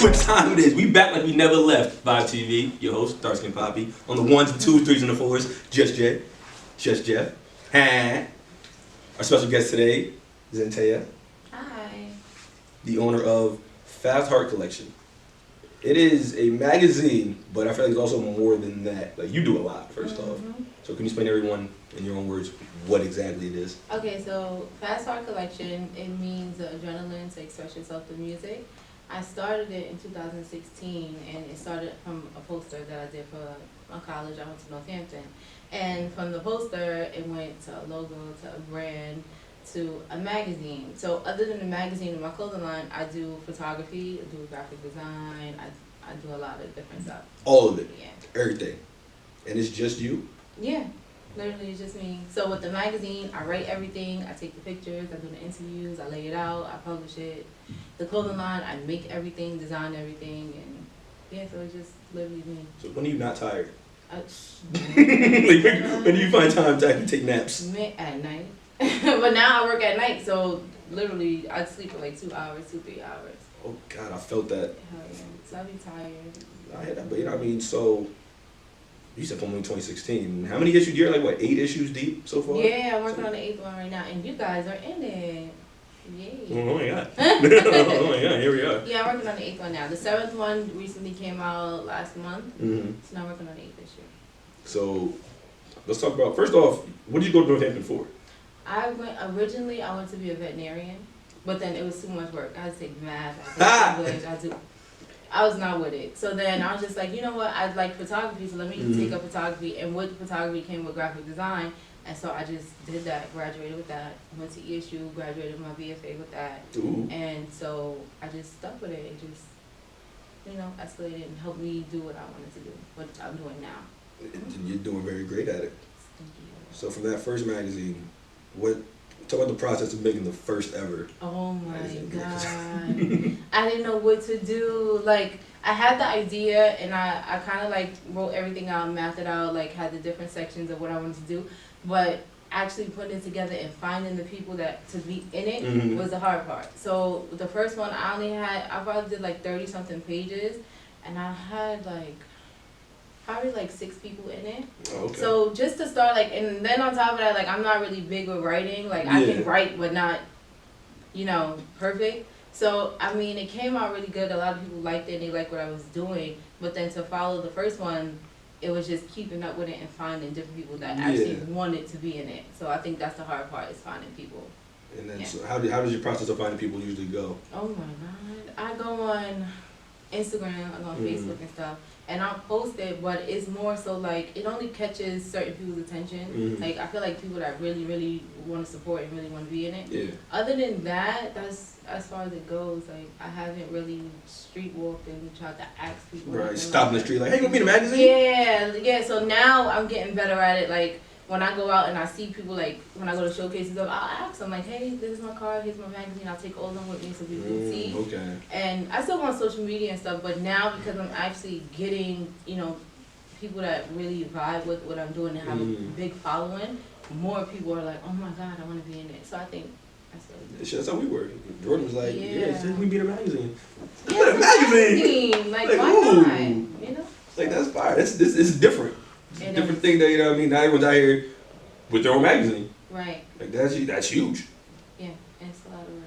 what time it is. We back like we never left. VibeTv, your host, Dark Skin Poppy. On the ones, the twos, threes, and the fours, Just Jay, Just Jeff. Hi. Our special guest today, Zantaya. Hi. The owner of Hart Collection. It is a magazine, but I feel like it's also more than that. Like, you do a lot, first off. So can you explain to everyone, in your own words, what exactly it is? Okay, so Hart Collection, it means adrenaline to express yourself through music. I started it in 2016, and it started from a poster that I did for my college. I went to Northampton. And from the poster, it went to a logo, to a brand, to a magazine. So other than the magazine and my clothing line, I do photography, I do graphic design, I do a lot of different stuff. All of it? Yeah. Everything? And it's just you? Yeah. Literally, it's just me. So with the magazine, I write everything. I take the pictures. I do the interviews. I lay it out. I publish it. The clothing line, I make everything, design everything, and yeah. So it's just literally me. So when are you not tired? Like when do you find time to actually take naps? At night. But now I work at night, so literally I sleep for like 2 hours, 2-3 hours. Oh God, I felt that. Hell yeah. So I be tired. I had that, but you know what I mean. So you said from 2016. How many issues? You're like what, 8 issues deep so far? Yeah, I'm working on the 8th one right now, and you guys are in it. Yay. Oh my God. Oh my God, here we are. Yeah, I'm working on the 8th one now. The 7th one recently came out last month, so now I'm working on the 8th this year. So let's talk about, first off, what did you go to Northampton for? Originally I went to be a veterinarian, but then it was too much work. I had to take math, I had to take English, I was not with it. So then I was just like, you know what, I like photography, so let me take up photography. And with photography came with graphic design. And so I just did that, graduated with that, went to ESU, graduated my VFA with that. Ooh. And so I just stuck with it. It just, escalated and helped me do what I wanted to do, what I'm doing now. You're doing very great at it. Thank you. So from that first magazine, talk about the process of making the first ever. Oh my God. I didn't know what to do. Like, I had the idea and I kind of like wrote everything out, mapped it out, like had the different sections of what I wanted to do. But actually putting it together and finding the people that to be in it was the hard part. So the first one I probably did like 30 something pages, and I had like probably like 6 people in it. Oh, okay. So just to start, like, and then on top of that, like, I'm not really big with writing. Like, I can write, but not, perfect. So, I mean, it came out really good. A lot of people liked it, and they liked what I was doing. But then to follow the first one, it was just keeping up with it and finding different people that actually wanted to be in it. So I think that's the hard part, is finding people. And then, so how does your process of finding people usually go? Oh my God. I go on Instagram, I go on Facebook and stuff, and I'll post it, but it's more so like it only catches certain people's attention. Like, I feel like people that really, really want to support and really want to be in it. Yeah. Other than that, that's as far as it goes. Like, I haven't really street walked and tried to ask people. Right, stop in the street like, hey, you want to be in a magazine? Yeah. So now I'm getting better at it. Like, when I go out and I see people, like, when I go to showcases, I'll ask them, like, hey, this is my card, here's my magazine, I'll take all of them with me so people can see. Okay. And I still go on social media and stuff, but now because I'm actually getting, people that really vibe with what I'm doing and have a big following, more people are like, oh my God, I want to be in it. So I think that's really good. That's how we were. Jordan was like, we be in a magazine. Yeah, a magazine! Like, why not? Like, that's fire. This is different. It's a different thing that, what I mean? Not everyone's out here with their own magazine. Right. Like, that's huge. Yeah, and it's a lot of work.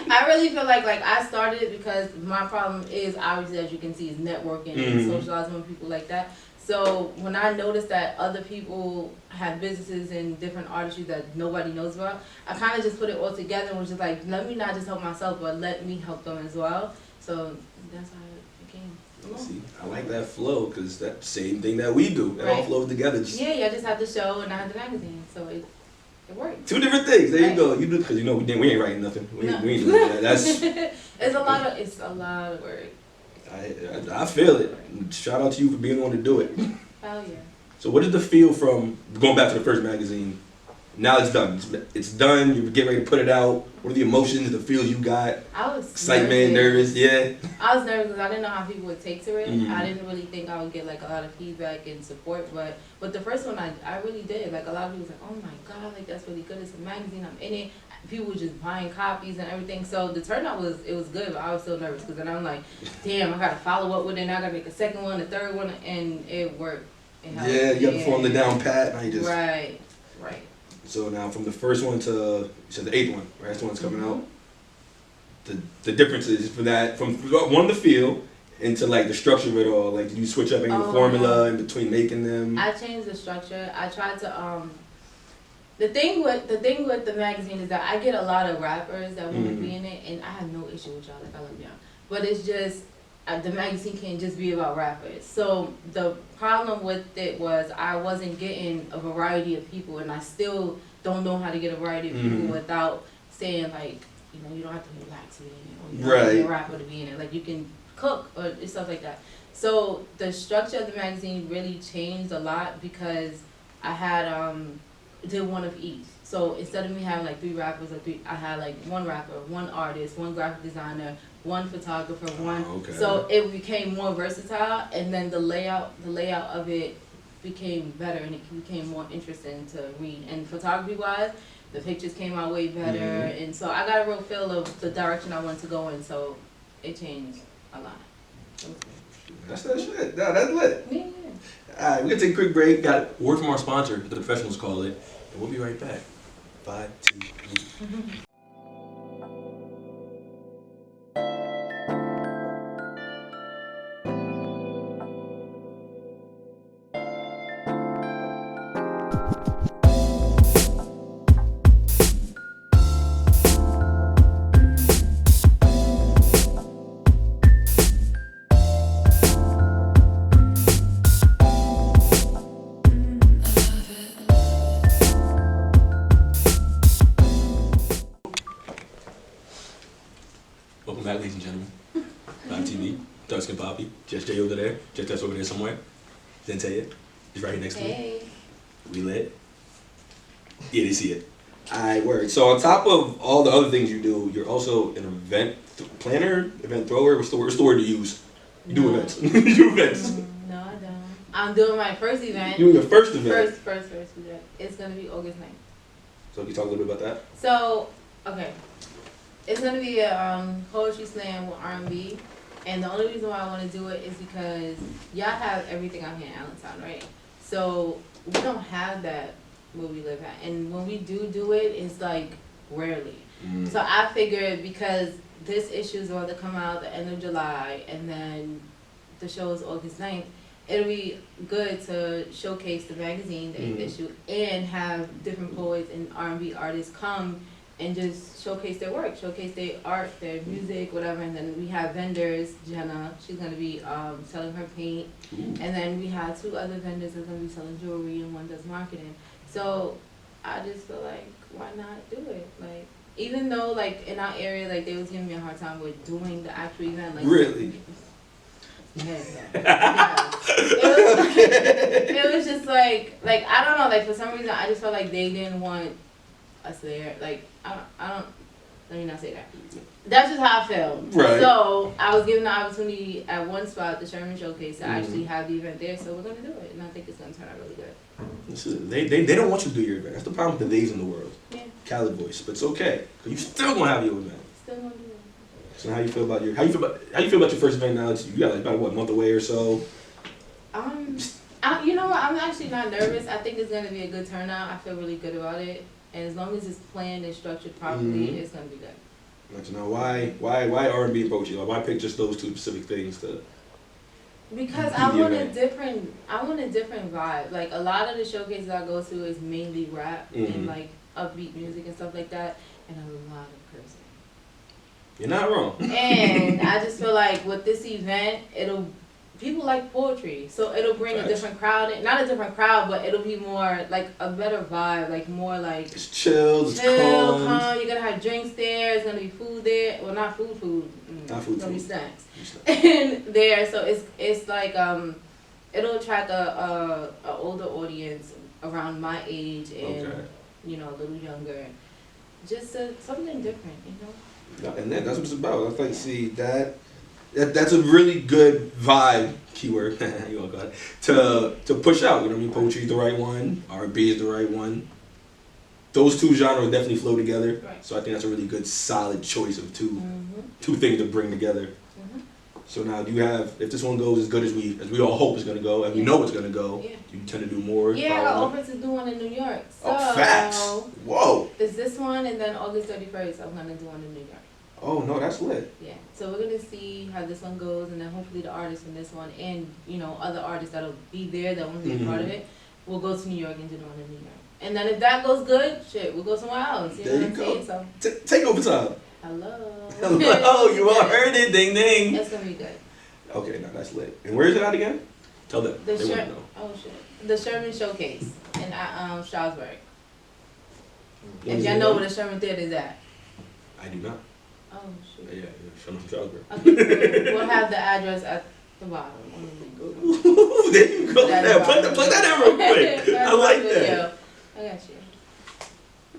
I really feel like I started it because my problem is, obviously, as you can see, is networking and socializing with people like that. So when I noticed that other people have businesses and different artistry that nobody knows about, I kind of just put it all together and was just like, let me not just help myself, but let me help them as well. So that's how it came. See, I like that flow, because that's the same thing that we do. It all flows together. Yeah, I just had the show and I had the magazine, so it worked. 2 different things. There you go. You do, because we ain't writing nothing. We ain't doing that. That's it's a lot of work. I feel it. Shout out to you for being the one to do it. Hell yeah. So what is the feel from going back to the first magazine? Now it's done. It's done. You get ready to put it out. What are the emotions, the feels you got? I was excitement, nervous. Yeah. I was nervous because I didn't know how people would take to it. I didn't really think I would get like a lot of feedback and support. But the first one, I really did. Like, a lot of people was like, oh my God, like, that's really good. It's a magazine. I'm in it. people were just buying copies and everything. So the turnout was good, but I was still nervous because then I'm like, damn, I gotta follow up with it. Now I gotta make a second one, a third one, and it worked. Yeah, you got to form the down pat. Now you just right. So now from the first one to you said the 8th one, right? That's the one that's coming out. The difference is from one the feel into like the structure of it all. Like, did you switch up any formula in between making them? I changed the structure. I tried to the thing with the magazine is that I get a lot of rappers that want to be in it, and I have no issue with y'all. Like, I love y'all, but it's just the magazine can't just be about rappers. So the problem with it was I wasn't getting a variety of people, and I still don't know how to get a variety of people without saying like, you know, you don't have to be black to be in it, or you don't have to be a rapper to be in it. Like, you can cook or stuff like that. So the structure of the magazine really changed a lot because I had did one of each. So instead of me having like 3 rappers I had like 1 rapper, 1 artist, 1 graphic designer, 1 photographer, 1. Okay. So it became more versatile, and then the layout of it became better, and it became more interesting to read. And photography wise, the pictures came out way better, and so I got a real feel of the direction I wanted to go in. So it changed a lot. That's that shit. No, that's lit. Yeah. All right, we're gonna take a quick break. Got a word from our sponsor, the professionals call it, and we'll be right back. 5, 2, 1. Welcome back, ladies and gentlemen. VibeTv, Dark Skin Poppy, Just Jay over there, Just that's over there somewhere. Zantaya is right here next to me. We lit. Yeah, they see it. Alright, word. So on top of all the other things you do, you're also an event planner, event thrower. What's the word to use? You do events. You do events. No, I don't. I'm doing my first event. You doing your first event? First event. It's gonna be August 9th. So can you talk a little bit about that? So, okay. It's gonna be a poetry slam with R&B, and the only reason why I want to do it is because y'all have everything out here in Allentown, right? So we don't have that where we live at, and when we do it, it's like rarely. So I figured because this issue is going to come out at the end of July, and then the show is August 9th, it'll be good to showcase the magazine, the 8th issue, and have different poets and R&B artists come and just showcase their work, showcase their art, their music, whatever. And then we have vendors. Jenna, she's gonna be selling her paint, and then we have 2 other vendors that's gonna be selling jewelry, and 1 does marketing. So I just feel like, why not do it? Like, even though like in our area, like they was giving me a hard time with doing the actual event. Like, really? Yeah. It was just like I don't know. Like, for some reason, I just felt like they didn't want us there. Like, I don't. Let me not say that. That's just how I felt. Right. So I was given the opportunity at one spot, the Sherman Showcase, to actually have the event there. So we're gonna do it, and I think it's gonna turn out really good. They don't want you to do your event. That's the problem with the days in the world. Yeah. Cali voice, but it's okay. Cause you still gonna have your event. Still gonna do it. So how you feel about your first event now? You got like about what, a month away or so? You know what? I'm actually not nervous. I think it's gonna be a good turnout. I feel really good about it, and as long as it's planned and structured properly, it's gonna be good. Now, why R&B and poetry? Like, why pick just those 2 specific things to? Because I want a different vibe. Like, a lot of the showcases I go to is mainly rap and like upbeat music and stuff like that, and a lot of cursing. You're not wrong. And I just feel like with this event, people like poetry, so it'll bring a different crowd in. Not a different crowd, but it'll be more like a better vibe, like more like it's chill, calm. You're gonna have drinks there. It's gonna be food there. Well, not food. Not food. It's gonna be snacks. And there, so it's like it'll attract a older audience around my age and you know, a little younger. Just something different, you know. And that's what it's about. I like see that's a really good vibe, keyword, you all got it, to push out, you know what I mean? Poetry is the right one, R&B is the right one. those two genres definitely flow together. Right. So I think that's a really good, solid choice of two things to bring together. So now, do you have, if this one goes as good as we all hope it's gonna go, and we know it's gonna go, you tend to do more? Yeah, I got offered to do one in New York. So facts. Whoa. It's this one, and then August 31st, I'm gonna do one in New York. Oh no, that's lit. Yeah, so we're gonna see how this one goes, and then hopefully the artists from this one, and other artists that'll be there that want to be a part of it, will go to New York and do the one in New York. And then if that goes good, shit, we'll go somewhere else. You know what I'm saying? So take over time. hello. Hello, you all heard it, ding ding. It's gonna be good. Okay, now that's lit. And where is it at again? Tell them. They want to know. Oh shit. The Sherman Showcase in Stroudsburg. When If y'all know where the Sherman Theater is at. I do not. Oh shoot. Yeah, Sherman Stroudsburg. Okay, so we'll have the address at the bottom. Ooh, there you go. Plug that in real quick. I like that. I got you.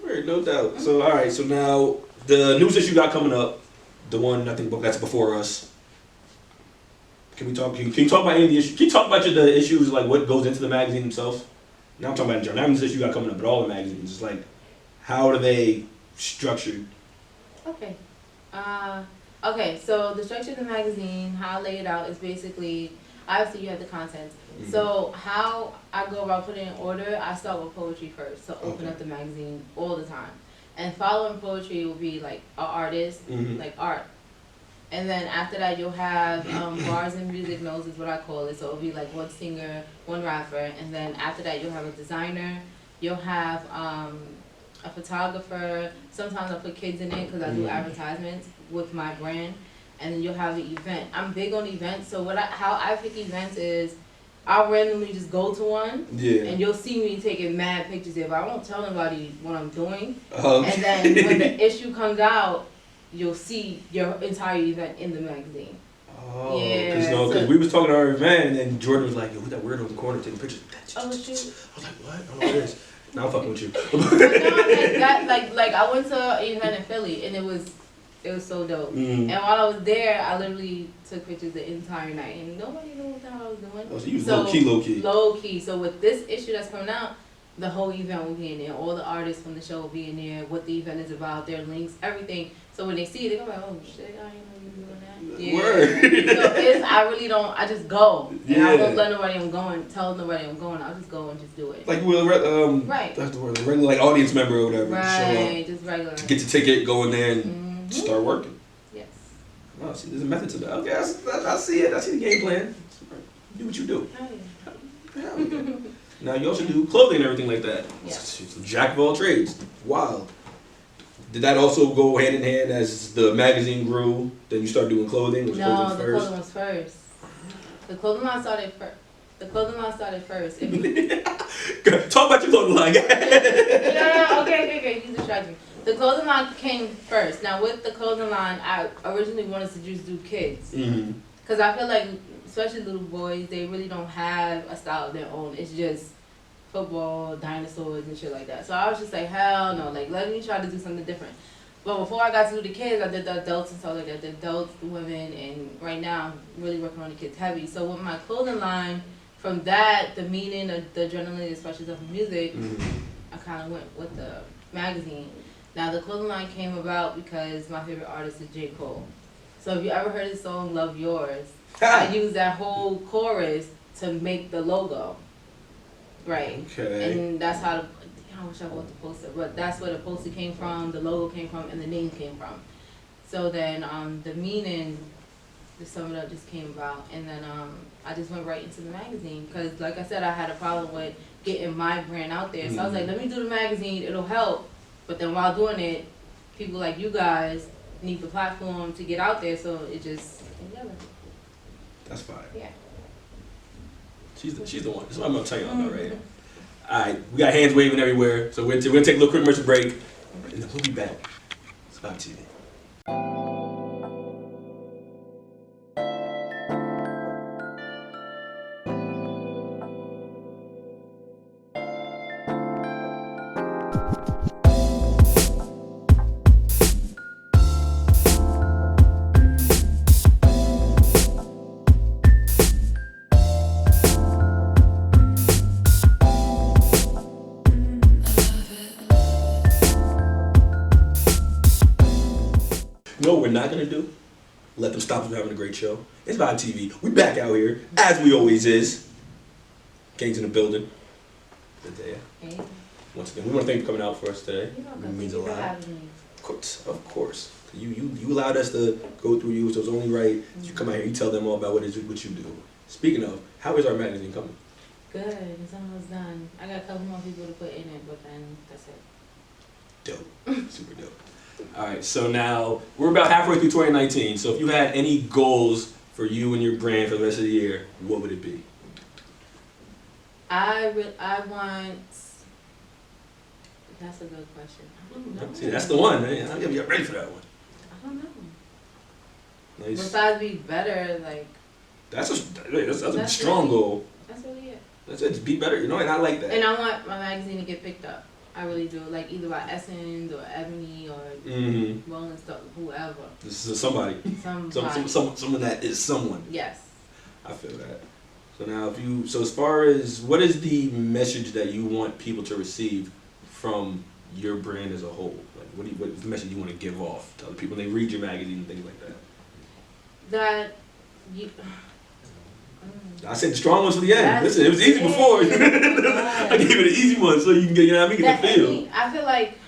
Alright, no doubt. So alright, so now the news issue got coming up, the one I think that's before us. Can you talk about any of the issues? Can you talk about the issues, like what goes into the magazine themselves? Now I'm talking about in general. Not even this issue got coming up, but all the magazines. It's like, how are they structured? Okay. Okay, so the structure of the magazine, how I lay it out is basically, obviously you have the content. So how I go about putting it in order, I start with poetry first. So open up the magazine all the time. And following poetry will be like an artist, like art. And then after that, you'll have bars and music notes is what I call it. So it'll be like one singer, one rapper. And then after that, you'll have a designer. You'll have a photographer. Sometimes I put kids in it because I do advertisements with my brand. And then you'll have an event. I'm big on events. So how I pick events is I'll randomly just go to one. Yeah. And you'll see me taking mad pictures there. But I won't tell nobody what I'm doing. Okay. And then when the issue comes out, you'll see your entire event in the magazine. Oh, yeah. Because we was talking to our event, and then Jordan was like, "Yo, we got weird on the corner taking pictures." Oh shoot! I was like, "What? I don't know what it is." Now I'm fucking with you. like I went to an event in Philly, and it was so dope. And while I was there, I literally took pictures the entire night, and nobody knew what the hell I was doing. Oh, so you was low key. Low key. So with this issue that's coming out, the whole event will be in there. All the artists from the show will be in there. What the event is about, their links, everything. So when they see it, they go like, "Oh shit, I didn't know you were doing that." Yeah. Word. So I really don't. I just go, and I won't let nobody tell nobody I'm going. I'll just go and just do it. Like right. That's the word. Regular like audience member or whatever. Right. Just regular. Get your ticket, go in there, and start working. Yes. Oh, see, there's a method to that. Okay, I see it. I see the game plan. Do what you do. Oh yeah. Hell yeah. Now you also do clothing and everything like that. Yes. It's a jack of all trades. Wild. Did that also go hand in hand as the magazine grew? Then you started doing clothing? No, the clothing was first. The clothing line started first. Talk about your clothing line. Yeah, okay. You distracted me. The clothing line came first. Now with the clothing line, I originally wanted to just do kids. Because I feel like, especially little boys, they really don't have a style of their own. It's just football, dinosaurs, and shit like that. So I was just like, hell no, like let me try to do something different. But before I got to do the kids, I did the adults and stuff like that. The adults, the women, and right now I'm really working on the kids heavy. So with my clothing line, from that, the meaning, the adrenaline, the special stuff of music, I kind of went with the magazine. Now the clothing line came about because my favorite artist is J. Cole. So if you ever heard his song Love Yours, I used that whole chorus to make the logo. Right. Okay. And that's how I wish I bought the poster, but that's where the poster came from, the logo came from, and the name came from. So then the meaning, the sum of it up just came about, and then I just went right into the magazine because, like I said, I had a problem with getting my brand out there. So I was like, let me do the magazine, it'll help. But then while doing it, people like you guys need the platform to get out there, so it just came together. That's fine. Yeah. She's the one. That's what I'm gonna tell you about right here. Alright, we got hands waving everywhere, so we're gonna take a little quick commercial break, and then we'll be back. It's VibeTv. know what we're not gonna do? Let them stop us from having a great show. It's VibeTv. We back out here, as we always is. King's in the building. Zantaya. Hey. Once again, we want to thank you for coming out for us today. You're welcome. It means a Thank you for lot. having me. Of course. You allowed us to go through you, so it's only right you come out here, you tell them all about what you do. Speaking of, how is our magazine coming? Good. It's almost done. I got a couple more people to put in it, but then that's it. Dope. Super dope. Alright, so now we're about halfway through 2019. So if you had any goals for you and your brand for the rest of the year, what would it be? I want. That's a good question. I don't know. See, that's the one, man. I'm gonna get ready for that one. I don't know. Nice. Besides be better, like. That's a strong goal. That's really it. That's it. Just be better, you know, and I like that. And I want my magazine to get picked up. I really do. Like either by Essence or Ebony or Rolling Stone, whoever. This is somebody. Someone that is someone. Yes. I feel that. So now, so as far as what is the message that you want people to receive from your brand as a whole? Like, what's the message you want to give off to other people when they read your magazine and things like that? That you. I said the strong ones for the end. Listen, it was easy before. I gave it an easy one so you can get, you know what I mean, get the feel. I feel like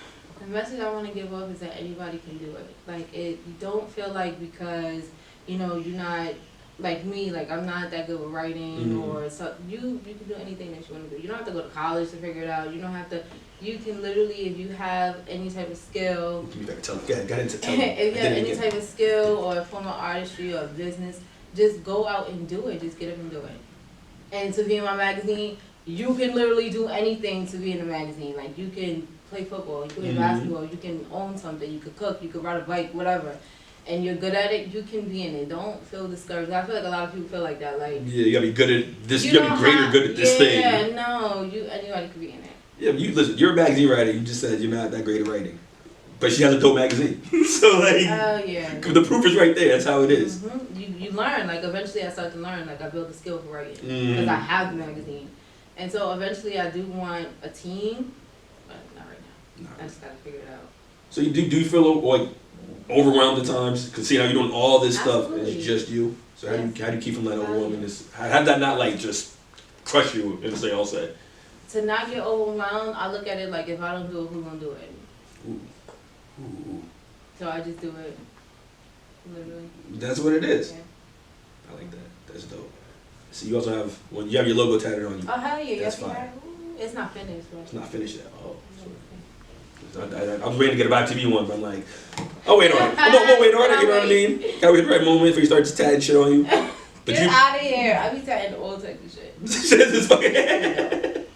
the message I want to give off is that anybody can do it. Like you don't feel like because you're not like me, like I'm not that good with writing or so. You can do anything that you want to do. You don't have to go to college to figure it out. You don't have to. You can literally, if you have any type of skill. You better tell them. Got into tell if you have any type of skill or a form of artistry or business, just go out and do it. Just get up and do it. And to be in my magazine, you can literally do anything to be in a magazine. Like you can play football, you can play basketball, you can own something, you could cook, you could ride a bike, whatever. And you're good at it, you can be in it. Don't feel discouraged. I feel like a lot of people feel like that. Like you gotta be good at this. You gotta be great or good at this thing. Yeah, no, anybody could be in it. Yeah, but listen. You're a magazine writer. You just said you're not that great at writing, but she has a dope magazine. So like, oh yeah, the proof is right there. That's how it is. You learn. Like eventually, I start to learn. Like I built a skill for writing because I have the magazine, and so eventually, I do want a team, but not right now. I just gotta figure it out. So you do you feel like overwhelmed at times? Because see how you're doing all this stuff, and it's just you. So how do you keep from that overwhelmingness? How did that not like just crush you and say all said? To not get overwhelmed, I look at it like if I don't do it, who's gonna do it? Ooh. So I just do it. Literally. That's what it is. Yeah. I like that. That's dope. So you also have you have your logo tatted on you. Oh hell yeah! That's yes, fine. It's not finished, right? It's not finished yet. Oh. I was waiting to get a VibeTv one, but I'm like, I'll wait on it. I'm not waiting on it, you know what I mean? Gotta wait the right moment before you start just tatting shit on you. But get out of here. I be tatting all types of shit. It's fucking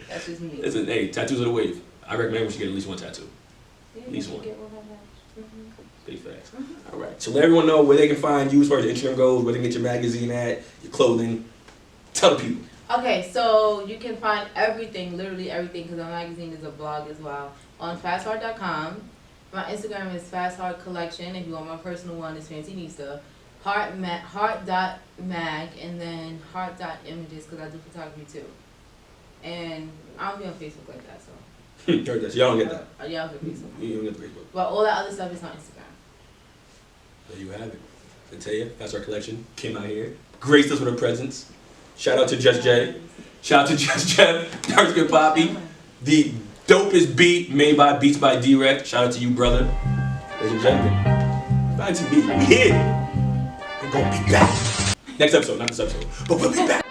That's just me. Listen, hey, tattoos are the wave. I recommend we should get at least one tattoo. Yeah, at least one. Get one Big facts. All right. So let everyone know where they can find you as far as Instagram goes, where they can get your magazine at, your clothing. Tell the people. Okay, so you can find everything, literally everything, because our magazine is a blog as well, on fasthart.com. My Instagram is fasthart collection. If you want my personal one, it's fancy insta. Hart.mag and then hart.images because I do photography too. And I don't be on Facebook like that, so. Heard that. So y'all don't get that. Y'all get Facebook. You don't get the Facebook. But all that other stuff is on Instagram. There you have it. Zantaya, that's our collection. Came out here, graced us with her presence. Shout out to Just Jay. Shout out to Just Jeff. Dark Skin Poppy. The dopest beat made by Beats by Direct. Shout out to you, brother. Ladies and gentlemen, VibeTv, we here. We're gonna be back. Next episode, not this episode, but we'll be back.